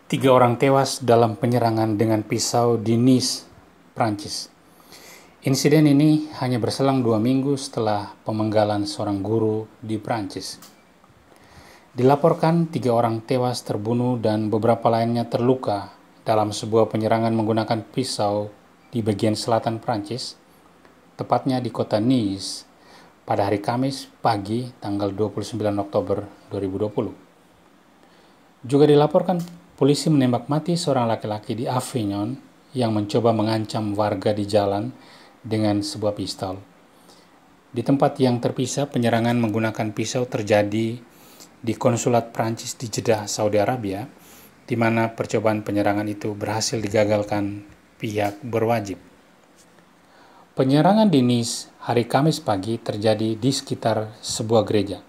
Tiga orang tewas dalam penyerangan dengan pisau di Nice, Prancis. Insiden ini hanya berselang 2 minggu setelah pemenggalan seorang guru di Prancis. Dilaporkan 3 orang tewas terbunuh dan beberapa lainnya terluka dalam sebuah penyerangan menggunakan pisau di bagian selatan Prancis, tepatnya di kota Nice, pada hari Kamis pagi tanggal 29 Oktober 2020. Juga dilaporkan polisi menembak mati seorang laki-laki di Avignon yang mencoba mengancam warga di jalan dengan sebuah pistol. Di tempat yang terpisah, penyerangan menggunakan pisau terjadi di konsulat Prancis di Jeddah, Saudi Arabia, di mana percobaan penyerangan itu berhasil digagalkan pihak berwajib. Penyerangan di Nice hari Kamis pagi terjadi di sekitar sebuah gereja.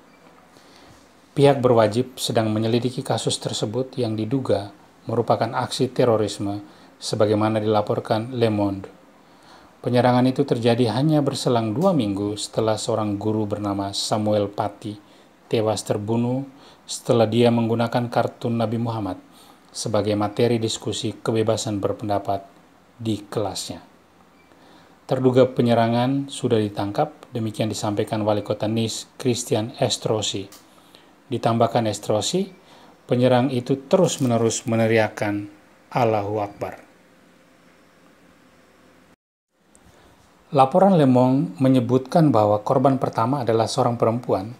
Pihak berwajib sedang menyelidiki kasus tersebut yang diduga merupakan aksi terorisme sebagaimana dilaporkan Le Monde. Penyerangan itu terjadi hanya berselang 2 minggu setelah seorang guru bernama Samuel Paty tewas terbunuh setelah dia menggunakan kartun Nabi Muhammad sebagai materi diskusi kebebasan berpendapat di kelasnya. Terduga penyerangan sudah ditangkap, demikian disampaikan Wali Kota Nice, Christian Estrosi. Ditambahkan Estrosi, penyerang itu terus-menerus meneriakkan Allahu Akbar. Laporan Le Monde menyebutkan bahwa korban pertama adalah seorang perempuan.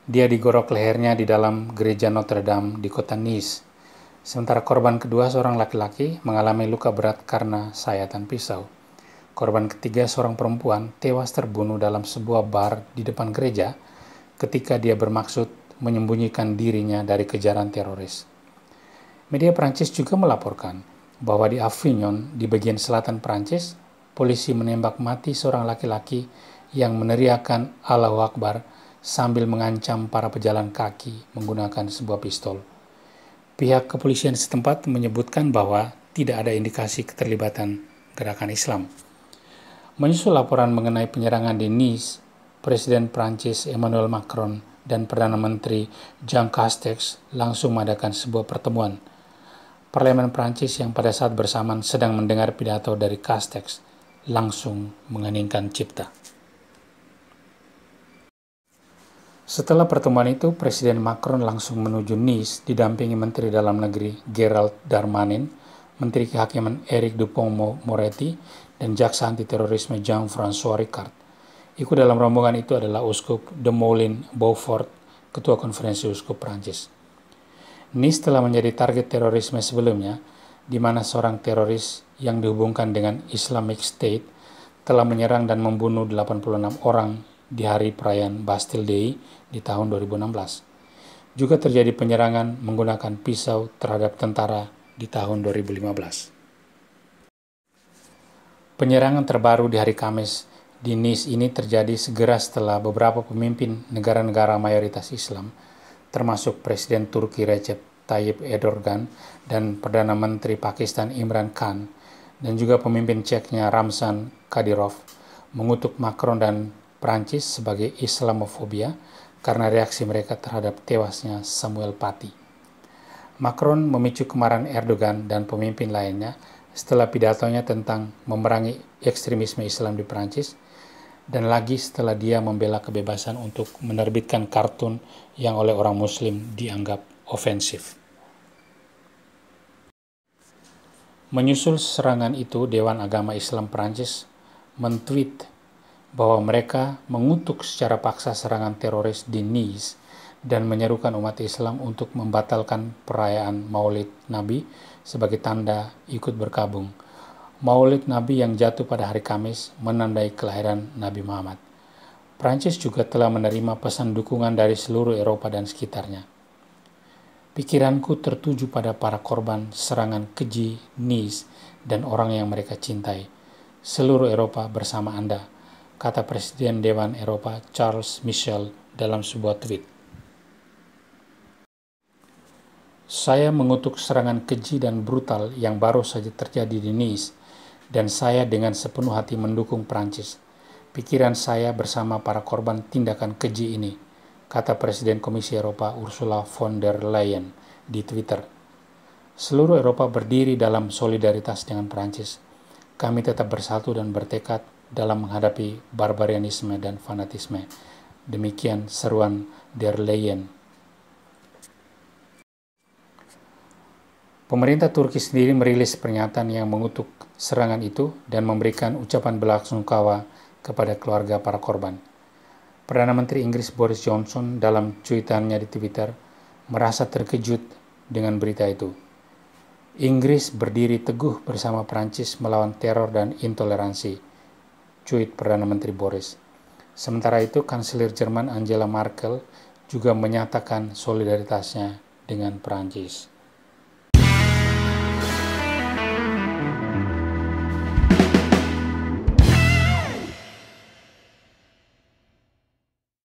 Dia digorok lehernya di dalam gereja Notre Dame di kota Nice. Sementara korban kedua seorang laki-laki mengalami luka berat karena sayatan pisau. Korban ketiga seorang perempuan tewas terbunuh dalam sebuah bar di depan gereja ketika dia bermaksud menyembunyikan dirinya dari kejaran teroris. Media Prancis juga melaporkan bahwa di Avignon, di bagian selatan Prancis, polisi menembak mati seorang laki-laki yang meneriakkan Allahu Akbar sambil mengancam para pejalan kaki menggunakan sebuah pistol. Pihak kepolisian setempat menyebutkan bahwa tidak ada indikasi keterlibatan gerakan Islam. Menyusul laporan mengenai penyerangan di Nice, Presiden Prancis Emmanuel Macron dan Perdana Menteri Jean Castex langsung mengadakan sebuah pertemuan. Parlemen Prancis yang pada saat bersamaan sedang mendengar pidato dari Castex langsung mengeningkan cipta. Setelah pertemuan itu, Presiden Macron langsung menuju Nice didampingi Menteri Dalam Negeri Gérald Darmanin, Menteri Kehakiman Éric Dupond-Moretti, dan Jaksa Anti-Terorisme Jean-François Ricard. Ikut dalam rombongan itu adalah Uskup de Moulins-Beaufort, Ketua Konferensi Uskup Prancis. Nice telah menjadi target terorisme sebelumnya, di mana seorang teroris yang dihubungkan dengan Islamic State telah menyerang dan membunuh 86 orang di hari perayaan Bastille Day di tahun 2016. Juga terjadi penyerangan menggunakan pisau terhadap tentara di tahun 2015. Penyerangan terbaru di hari Kamis di Nice ini terjadi segera setelah beberapa pemimpin negara-negara mayoritas Islam, termasuk Presiden Turki Recep Tayyip Erdogan dan Perdana Menteri Pakistan Imran Khan, dan juga pemimpin Ceknya Ramzan Kadyrov, mengutuk Macron dan Prancis sebagai Islamofobia karena reaksi mereka terhadap tewasnya Samuel Paty. Macron memicu kemarahan Erdogan dan pemimpin lainnya setelah pidatonya tentang memerangi ekstremisme Islam di Prancis, dan lagi setelah dia membela kebebasan untuk menerbitkan kartun yang oleh orang Muslim dianggap ofensif. Menyusul serangan itu, Dewan Agama Islam Prancis mentweet bahwa mereka mengutuk secara paksa serangan teroris di Nice dan menyerukan umat Islam untuk membatalkan perayaan Maulid Nabi sebagai tanda ikut berkabung. Maulid Nabi yang jatuh pada hari Kamis menandai kelahiran Nabi Muhammad. Prancis juga telah menerima pesan dukungan dari seluruh Eropa dan sekitarnya. Pikiranku tertuju pada para korban serangan keji Nice dan orang yang mereka cintai. Seluruh Eropa bersama Anda, kata Presiden Dewan Eropa Charles Michel dalam sebuah tweet. Saya mengutuk serangan keji dan brutal yang baru saja terjadi di Nice, dan saya dengan sepenuh hati mendukung Prancis. Pikiran saya bersama para korban tindakan keji ini, kata Presiden Komisi Eropa Ursula von der Leyen di Twitter. Seluruh Eropa berdiri dalam solidaritas dengan Prancis. Kami tetap bersatu dan bertekad dalam menghadapi barbarianisme dan fanatisme. Demikian seruan der Leyen. Pemerintah Turki sendiri merilis pernyataan yang mengutuk serangan itu dan memberikan ucapan belasungkawa kepada keluarga para korban. Perdana Menteri Inggris Boris Johnson dalam cuitannya di Twitter merasa terkejut dengan berita itu. Inggris berdiri teguh bersama Prancis melawan teror dan intoleransi, cuit Perdana Menteri Boris. Sementara itu, Kanselir Jerman Angela Merkel juga menyatakan solidaritasnya dengan Prancis.